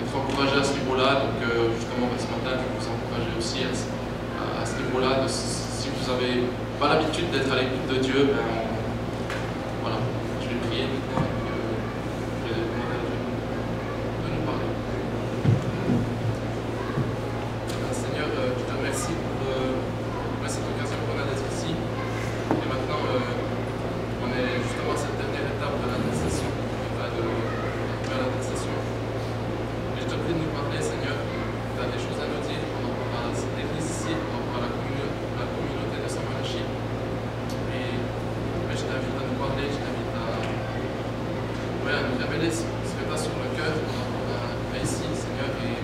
être encouragé à ce niveau-là. Donc justement, ce matin, je vais vous encourager aussi à ce niveau-là. Si vous n'avez pas l'habitude d'être à l'écoute de Dieu, ben, voilà, je vais prier maintenant. Seigneur, je te remercie pour cette occasion qu'on a d'être ici. Et maintenant, on est justement à cette dernière étape de l'intercession. Et je te prie de nous parler, Seigneur. Tu as des choses à nous dire par rapport à cette église ici, par rapport à la communauté de Saint-Malachie. Et je t'invite à nous parler, je t'invite à nous révéler ce que tu as sur le cœur par rapport à ici, Seigneur. Et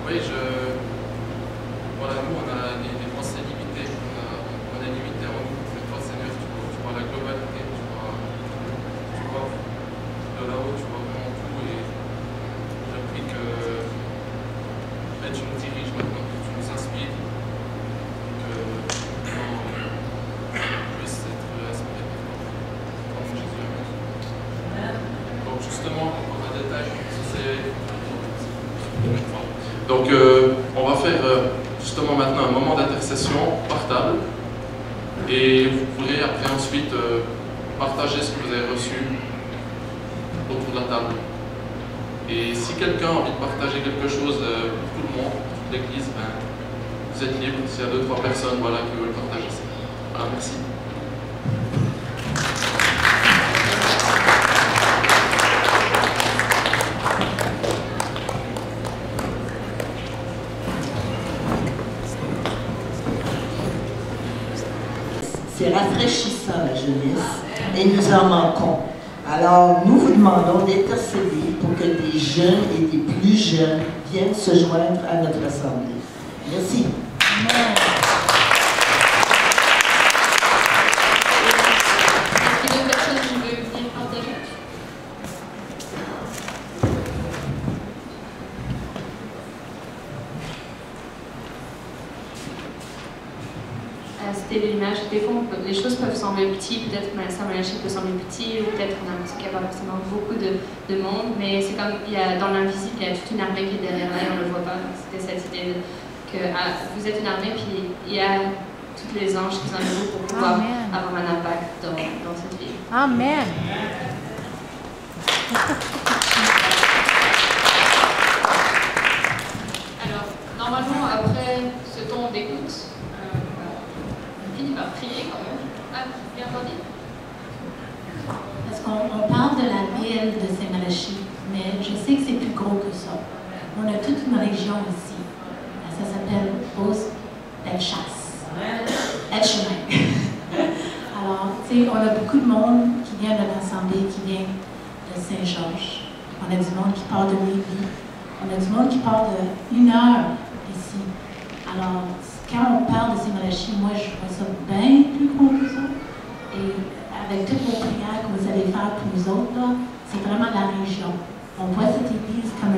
oui, voilà, nous, on a des pensées limitées, on est limité en nous. Mais toi, Seigneur, tu vois la globalité, tu vois de là-haut, tu vois vraiment tout. Et je prie que tu nous diriges maintenant, que tu nous inspires, que on puisse être inspiré par toi. Au nom de Jésus, amen. Donc, justement, encore un détail, c'est. Donc, on va faire justement maintenant un moment d'intercession par table et vous pourrez après ensuite partager ce que vous avez reçu autour de la table. Et si quelqu'un a envie de partager quelque chose pour tout le monde, toute l'église, ben, vous êtes libre. S'il y a 2-3 personnes voilà, qui veulent partager ça. Voilà, merci. C'est rafraîchissant la jeunesse et nous en manquons. Alors, nous vous demandons d'intercéder pour que des jeunes et des plus jeunes viennent se joindre à notre assemblée. Merci. Amen. Est-ce qu'il y a d'autres personnes qui veulent venir partager? C'était l'image. Des fois, les choses peuvent sembler petites, peut-être Saint-Malachie peut sembler petit, ou peut-être on a l'impression qu'il n'y a pas forcément beaucoup de monde, mais c'est comme dans l'invisible, il y a toute une armée qui est derrière là et on ne le voit pas. C'était cette idée que vous êtes une armée, puis il y a tous les anges qui sont en vous pour pouvoir avoir un impact dans cette vie. Amen. Alors, normalement, après ce temps d'écoute, on finit par prier quand même. Ah, bien entendu. Parce qu'on parle de la ville de Saint-Malachie, mais je sais que c'est plus gros que ça. On a toute une région ici. Ça s'appelle Beauce-Bellechasse. Elchemin. Alors, tu sais, on a beaucoup de monde qui vient de notre assemblée, qui vient de Saint-Georges. On a du monde qui part de Lévis. On a du monde qui part de 1 heure ici. Alors, quand on parle de Saint-Malachie, moi, je vois ça bien plus gros que ça. Et avec toutes vos prières que vous allez faire pour nous autres, là, c'est vraiment la région. On voit cette église comme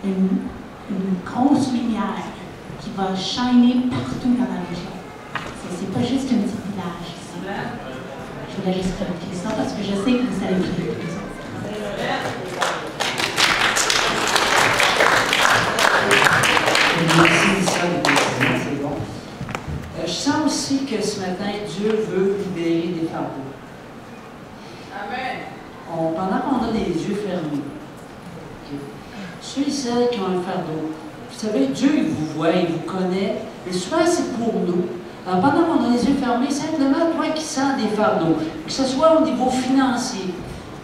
une grosse lumière qui va shiner partout dans la région. C'est pas juste un petit village ici. Je voulais juste clarifier ça parce que je sais que vous allez prier pour nous autres. Merci, ça, c'est bon. Je sens aussi que ce matin, Dieu veut libérer des fardeaux. Amen. Pendant qu'on a des yeux fermés, ceux et celles qui ont un fardeau, vous savez, Dieu, il vous voit, il vous connaît, mais souvent c'est pour nous. Alors, pendant qu'on a les yeux fermés, simplement toi qui sens des fardeaux, que ce soit au niveau financier,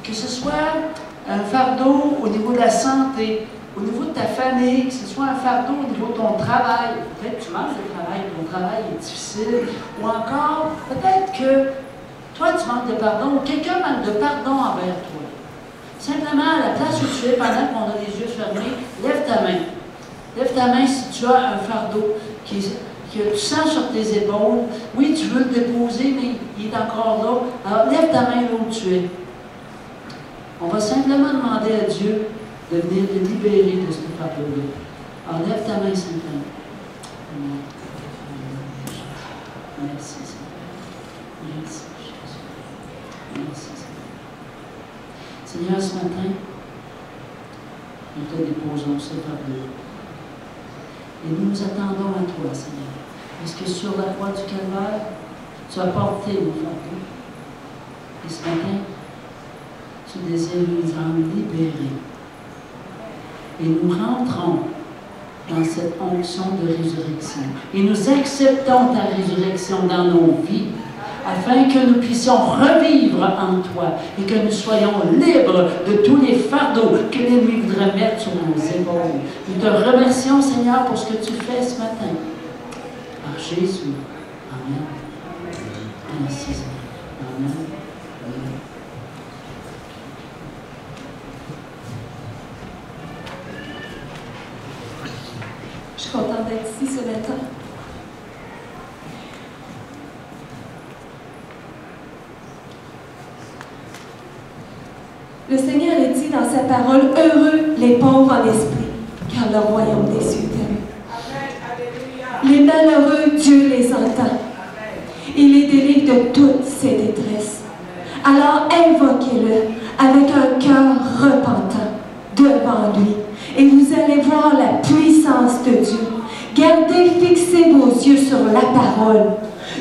que ce soit un fardeau au niveau de la santé, au niveau de ta famille, que ce soit un fardeau au niveau de ton travail, peut-être que tu manques de travail, ton travail est difficile, ou encore, peut-être que toi tu manques de pardon, ou quelqu'un manque de pardon envers toi. Simplement, à la place où tu es, pendant qu'on a les yeux fermés, lève ta main. Lève ta main si tu as un fardeau que tu sens sur tes épaules. Oui, tu veux le déposer, mais il est encore là. Alors, lève ta main là où tu es. On va simplement demander à Dieu de venir te libérer de ce fardeau-là. Alors, lève ta main simplement. Merci, Seigneur. Merci, Jésus. Merci, Seigneur. Seigneur, ce matin, nous te déposons ce fardeau. Et nous nous attendons à toi, Seigneur. Parce que sur la croix du Calvaire, tu as porté nos fardeaux. Et ce matin, tu désires nous rendre libérés. Et nous rentrons dans cette onction de résurrection. Et nous acceptons ta résurrection dans nos vies, afin que nous puissions revivre en toi et que nous soyons libres de tous les fardeaux que l'ennemi voudrait mettre sur nos épaules. Nous te remercions, Seigneur, pour ce que tu fais ce matin. Par Jésus. Amen. Merci, Seigneur. Amen. Amen. Je suis contente d'être ici ce matin. Le Seigneur est dit dans sa parole, heureux les pauvres en esprit, car le royaume des cieux est à eux. Les malheureux, Dieu les entend. Il les délivre de toutes ses détresses. Alors invoquez-le avec un cœur repentant devant lui. Et vous allez voir la puissance de Dieu. Gardez, fixez vos yeux sur la parole.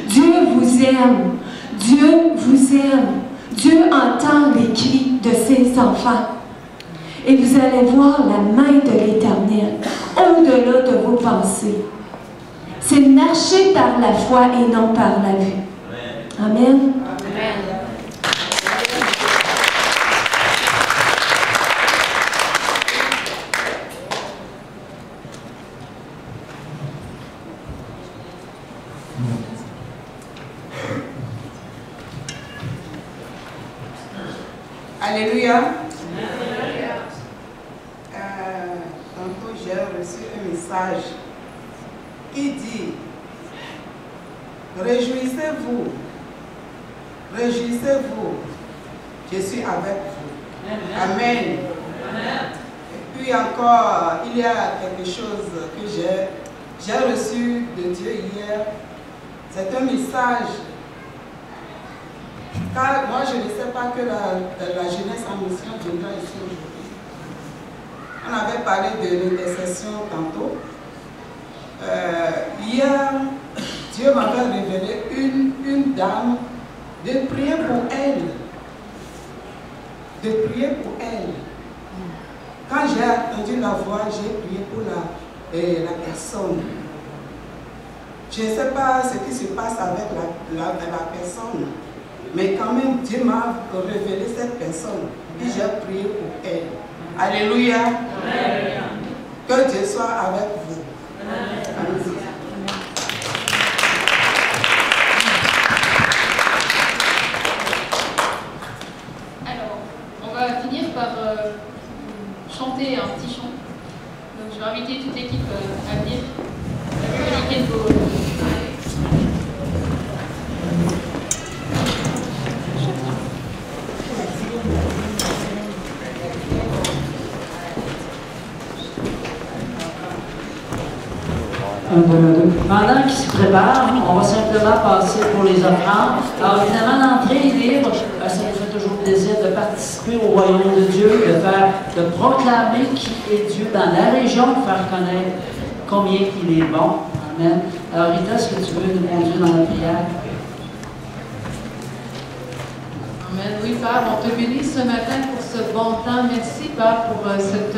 Dieu vous aime. Dieu vous aime. Dieu entend les cris de ses enfants. Et vous allez voir la main de l'Éternel au-delà de vos pensées. C'est marcher par la foi et non par la vue. Amen. Amen. Alléluia. Tantôt j'ai reçu un message qui dit: réjouissez-vous, réjouissez-vous, je suis avec vous. Amen. Et puis encore, il y a quelque chose que j'ai reçu de Dieu hier. C'est un message. Car moi, je ne sais pas que la jeunesse en mission viendra ici aujourd'hui. On avait parlé de l'intercession tantôt. Hier, Dieu m'avait révélé une dame, de prier pour elle. De prier pour elle. Quand j'ai entendu la voix, j'ai prié pour la personne. Je ne sais pas ce qui se passe avec la personne, mais quand même, Dieu m'a révélé cette personne et j'ai prié pour elle. Alléluia. Amen. Que Dieu soit avec vous. Amen. Alors, on va finir par chanter un petit chant. Donc, je vais inviter toute l'équipe à venir communiquer vos... Pendant qu'ils se préparent, on va simplement passer pour les offrandes. Alors évidemment, l'entrée est libre. Ça nous fait toujours plaisir de participer au royaume de Dieu, de proclamer qui est Dieu dans la région, de faire connaître combien il est bon. Amen. Alors Rita, est-ce que tu veux nous conduire dans la prière? Amen. Oui, Père, on te bénit ce matin pour ce bon temps. Merci, Père, pour cette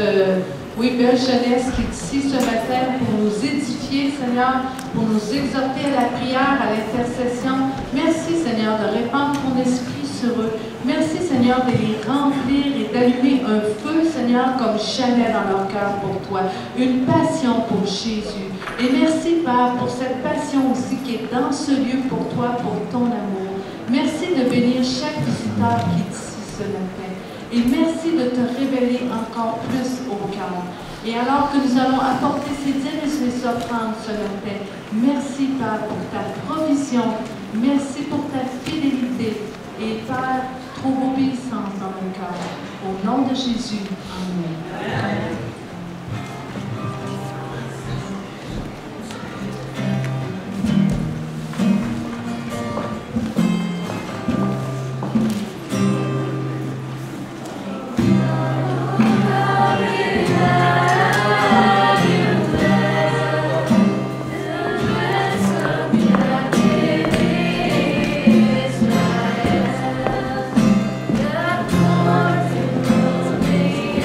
belle jeunesse qui est ici ce matin pour nous édifier, Seigneur, pour nous exhorter à la prière, à l'intercession. Merci, Seigneur, de répandre ton esprit sur eux. Merci, Seigneur, de les remplir et d'allumer un feu, Seigneur, comme jamais dans leur cœur pour toi. Une passion pour Jésus. Et merci, Père, pour cette passion aussi qui est dans ce lieu pour toi, pour ton amour. Merci de bénir chaque visiteur qui est ici ce matin. Et merci de te révéler encore plus au cœur. Et alors que nous allons apporter ces dîmes et ces offrandes ce matin, merci, Père, pour ta provision. Merci pour ta fidélité. Et Père, trouve obéissance dans mon cœur. Au nom de Jésus. Amen. Amen. Yeah.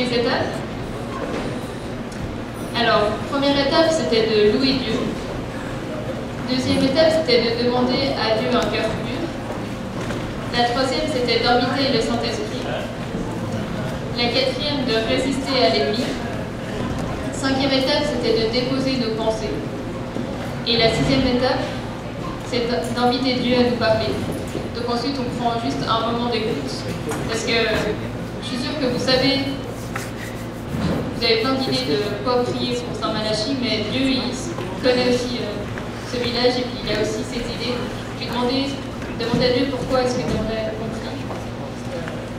les étapes. Alors, première étape, c'était de louer Dieu. Deuxième étape, c'était de demander à Dieu un cœur pur. La troisième, c'était d'inviter le Saint-Esprit. La quatrième, de résister à l'ennemi. Cinquième étape, c'était de déposer nos pensées. Et la sixième étape, c'est d'inviter Dieu à nous parler. Donc ensuite, on prend juste un moment d'écoute. Parce que je suis sûre que vous savez, vous avez plein d'idées de quoi prier pour Saint Malachie, mais Dieu, il connaît aussi ce village et puis il a aussi ses idées. Je lui ai demandé à Dieu pourquoi est-ce que tu aimerais qu'on prie.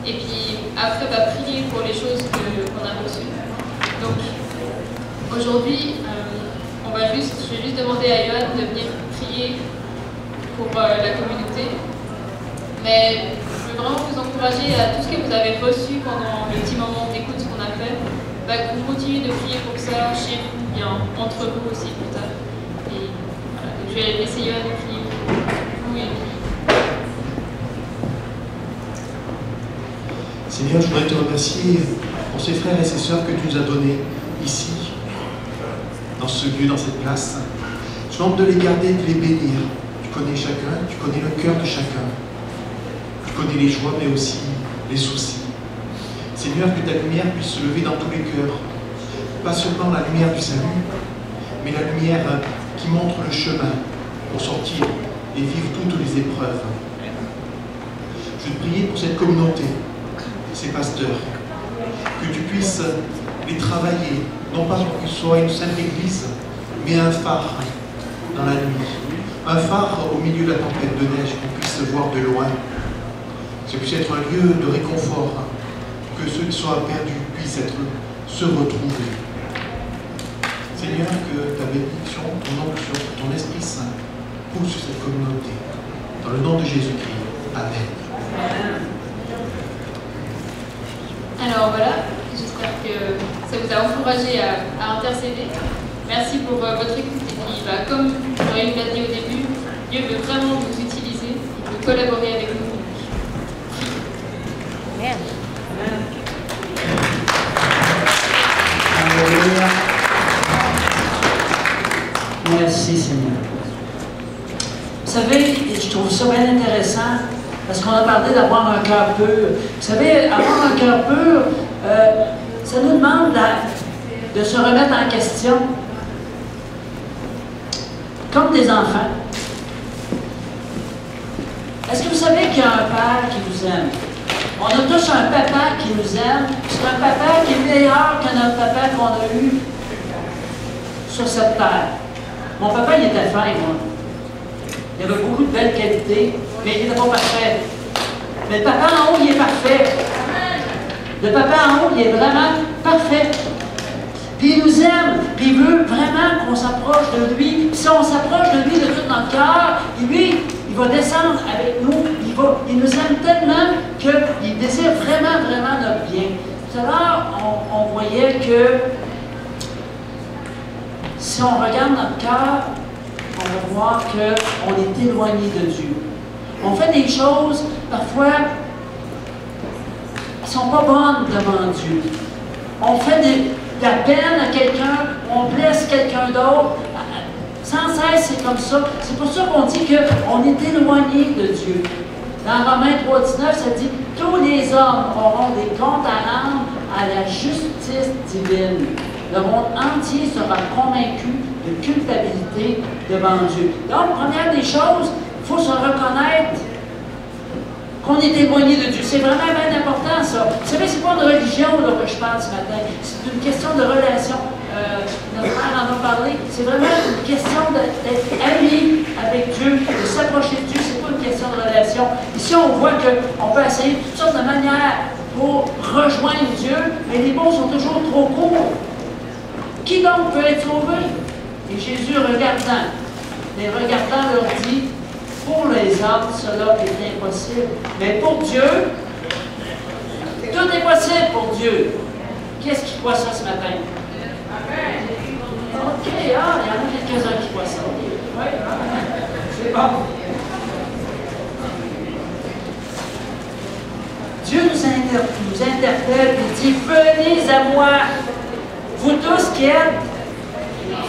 Et puis après, prier pour les choses qu'on a reçues. Donc aujourd'hui, je vais juste demander à Johan de venir prier pour la communauté. Mais je veux vraiment vous encourager à tout ce que vous avez reçu pendant le petit moment d'écoute qu'on a fait, que vous continuez de prier pour ça chez vous, bien entre vous aussi plus tard. Et voilà, donc je vais laisser Johan prier pour vous et puis. Seigneur, je voudrais te remercier pour ces frères et ces sœurs que tu nous as donnés ici, dans ce lieu, dans cette place. Je demande de les garder, de les bénir. Tu connais chacun, tu connais le cœur de chacun. Tu connais les joies, mais aussi les soucis. Seigneur, que ta lumière puisse se lever dans tous les cœurs. Pas seulement la lumière du salut, mais la lumière qui montre le chemin pour sortir et vivre toutes les épreuves. Je veux te prier pour cette communauté, ces pasteurs, que tu puisses les travailler, non pas pour qu'ils soient une simple église, mais un phare dans la nuit, un phare au milieu de la tempête de neige, qu'on puisse voir de loin. Que ce puisse être un lieu de réconfort, que ceux qui sont perdus puissent se retrouver. Seigneur, que ta bénédiction, ton onction, ton Esprit Saint pousse cette communauté. Dans le nom de Jésus-Christ. Amen. Alors voilà, j'espère que ça vous a encouragé à intercéder. Merci pour votre écoute. Et puis, comme Marie l'a dit au début, Dieu veut vraiment vous utiliser, il veut collaborer avec nous. Amen. Alléluia. Merci Seigneur. Vous savez, je trouve ça bien intéressant parce qu'on a parlé d'avoir un cœur pur. Vous savez, avoir un cœur pur, ça nous demande de se remettre en question comme des enfants. Est-ce que vous savez qu'il y a un père qui vous aime? On a tous un papa qui nous aime. C'est un papa qui est meilleur que notre papa qu'on a eu sur cette terre. Mon papa, il était fin, moi. Il avait beaucoup de belles qualités, mais il n'était pas parfait. Mais le papa en haut, il est parfait. Le papa en haut, il est vraiment parfait. Puis il nous aime, puis il veut vraiment qu'on s'approche de lui. Puis si on s'approche de lui de tout notre cœur, lui, il va descendre avec nous. Il nous aime tellement qu'il désire vraiment, vraiment notre bien. Tout à l'heure, on voyait que si on regarde notre cœur, on va voir qu'on est éloigné de Dieu. On fait des choses, parfois, qui ne sont pas bonnes devant Dieu. On fait de la peine à quelqu'un, on blesse quelqu'un d'autre. Sans cesse, c'est comme ça. C'est pour ça qu'on dit qu'on est éloigné de Dieu. Dans Romains 3,19, ça dit « Tous les hommes auront des comptes à rendre à la justice divine. Le monde entier sera convaincu de culpabilité devant Dieu. » Donc, première des choses, il faut se reconnaître qu'on est éloigné de Dieu. C'est vraiment bien important, ça. Vous savez, c'est pas une religion là, que je parle ce matin. C'est une question de relation. Notre frère en a parlé. C'est vraiment une question d'être ami avec Dieu, de s'approcher de Dieu. C'est pas une question de relation. Ici, on voit qu'on peut essayer toutes sortes de manières pour rejoindre Dieu, mais les mots sont toujours trop courts. Qui donc peut être sauvé? Et Jésus, regardant, leur dit, pour les hommes, cela est impossible. Mais pour Dieu, tout est possible pour Dieu. Qu'est-ce qui croit ça ce matin? OK, il y en a quelques-uns qui croient ça. Oui, c'est bon. Dieu nous interpelle et dit, venez à moi, vous tous qui êtes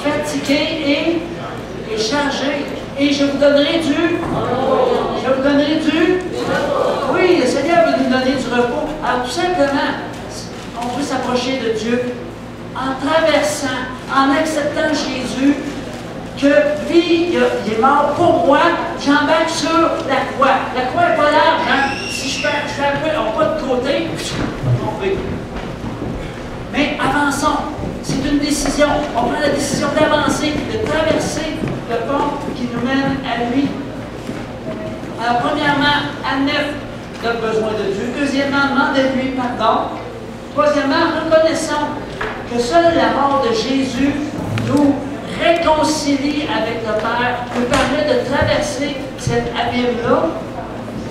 fatigués et chargés, et je vous donnerai du... Je vous donnerai du... Oui, le Seigneur veut nous donner du repos. Alors tout simplement, on veut s'approcher de Dieu en traversant, en acceptant Jésus, que lui, il est mort pour moi, j'embarque sur la croix. La croix n'est pas large, hein? Si je fais un peu, on pas de côté, on va. Mais avançons. C'est une décision. On prend la décision d'avancer, de traverser le pont qui nous mène à lui. Alors, premièrement, admettre notre besoin de Dieu. Deuxièmement, demandez-lui pardon. Troisièmement, reconnaissons que seule la mort de Jésus nous réconcilie avec le Père, nous permet de traverser cet abîme-là.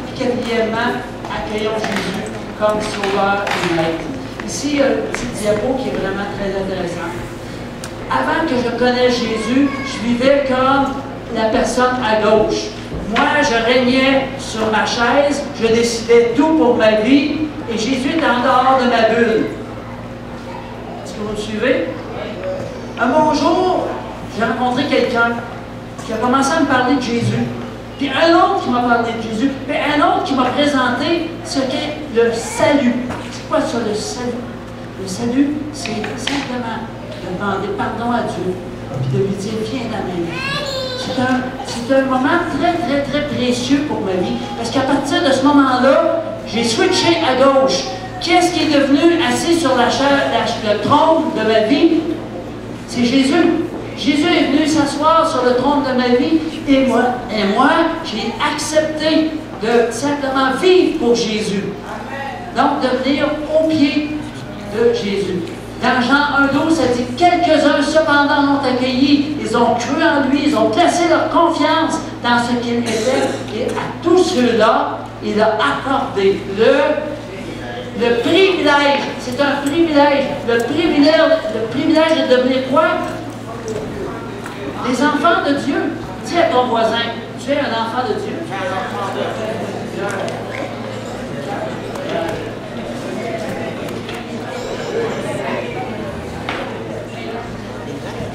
Et quatrièmement, accueillons Jésus comme sauveur et maître. Ici, il y a une petite diapo qui est vraiment très intéressante. Avant que je connaisse Jésus, je vivais comme la personne à gauche. Moi, je régnais sur ma chaise, je décidais tout pour ma vie, et Jésus était en dehors de ma bulle. Est-ce que vous me suivez? Un bon jour, j'ai rencontré quelqu'un qui a commencé à me parler de Jésus, puis un autre qui m'a parlé de Jésus, puis un autre qui m'a présenté ce qu'est le salut. C'est quoi ça, le salut? Le salut, c'est simplement de demander pardon à Dieu, puis de lui dire, viens dans ma vie. C'est un moment très, très, très précieux pour ma vie, parce qu'à partir de ce moment-là, j'ai switché à gauche. Qu'est-ce qui est devenu assis sur le trône de ma vie? C'est Jésus. Jésus est venu s'asseoir sur le trône de ma vie, et moi, j'ai accepté de simplement vivre pour Jésus. Donc, de venir au pied de Jésus. Dans Jean 1,12, ça dit « Quelques-uns cependant l'ont accueilli, ils ont cru en lui, ils ont placé leur confiance dans ce qu'il était, et à tous ceux-là, il a accordé le privilège, c'est un privilège, le privilège de devenir quoi? Les enfants de Dieu. Dis à ton voisin, tu es un enfant de Dieu.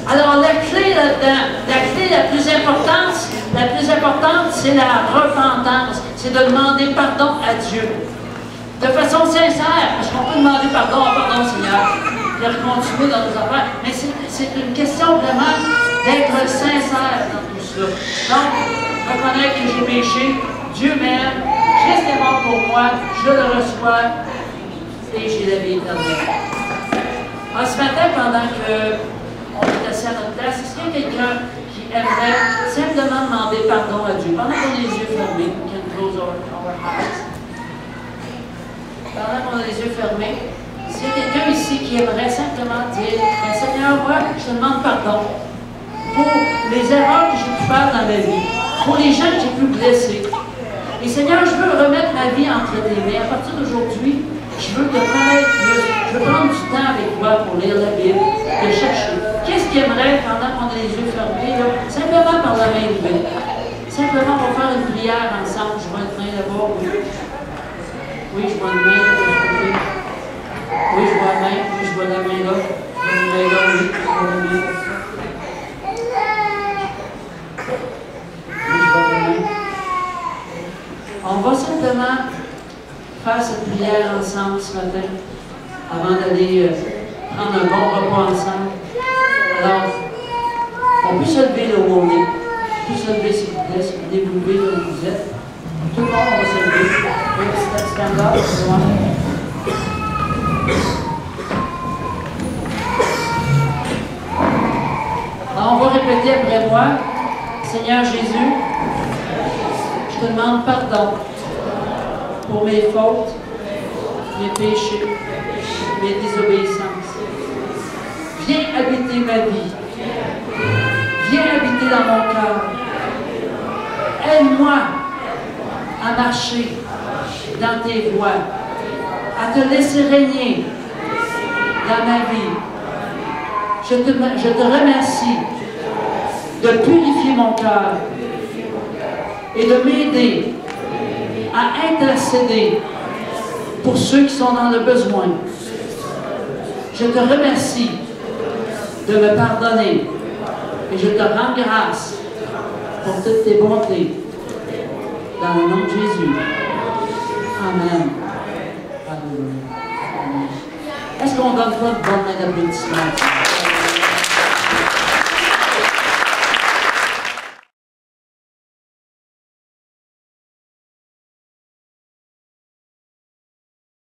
Alors, la clé là-dedans, la clé la plus importante, c'est la repentance. C'est de demander pardon à Dieu. De façon sincère, parce qu'on peut demander pardon Seigneur, de continuer dans nos affaires, mais c'est une question vraiment d'être sincère dans tout cela. Donc, reconnaître que j'ai péché, Dieu m'aime, Christ est mort pour moi, je le reçois, et j'ai la vie éternelle. Alors, ce matin, pendant qu'on est assis à notre place, est-ce qu'il y a quelqu'un qui aimerait simplement demander pardon à Dieu? Pendant qu'on a les yeux fermés, we can close our eyes. Pendant qu'on a les yeux fermés, s'il y a quelqu'un ici qui aimerait simplement dire, Seigneur, moi, je te demande pardon pour les erreurs que j'ai pu faire dans ma vie, pour les gens que j'ai pu blesser. Et Seigneur, je veux remettre ma vie entre tes mains. À partir d'aujourd'hui, je veux te connaître plus. Je veux prendre du temps avec toi pour lire la Bible, de chercher. Qu'est-ce qu'il aimerait pendant qu'on a les yeux fermés, là? Simplement par la main levée. Simplement pour faire une prière ensemble. Je vois une main là-bas. Oui, je vois une main là. Oui, je vois la main. Oui, je vois la main là. Je vois une main là. Oui, je vois la main là. On va simplement faire cette prière ensemble ce matin, avant d'aller prendre un bon repas ensemble. Alors, on peut se lever là où on est. On peut se lever s'il vous plaît, si vous voulez vous lever là où vous êtes. Tout le monde, on va se lever. Stand up, alors, on va répéter après moi. Seigneur Jésus, je te demande pardon pour mes fautes, mes péchés, mes désobéissances. Viens habiter ma vie. Viens habiter dans mon cœur. Aide-moi à marcher dans tes voies, à te laisser régner dans ma vie. Je te remercie de purifier mon cœur et de m'aider à intercéder pour ceux qui sont dans le besoin. Je te remercie de me pardonner et je te rends grâce pour toutes tes bontés. Dans le nom de Jésus. Amen. Alléluia. Est-ce qu'on donne pas de bonne main d'applaudissement?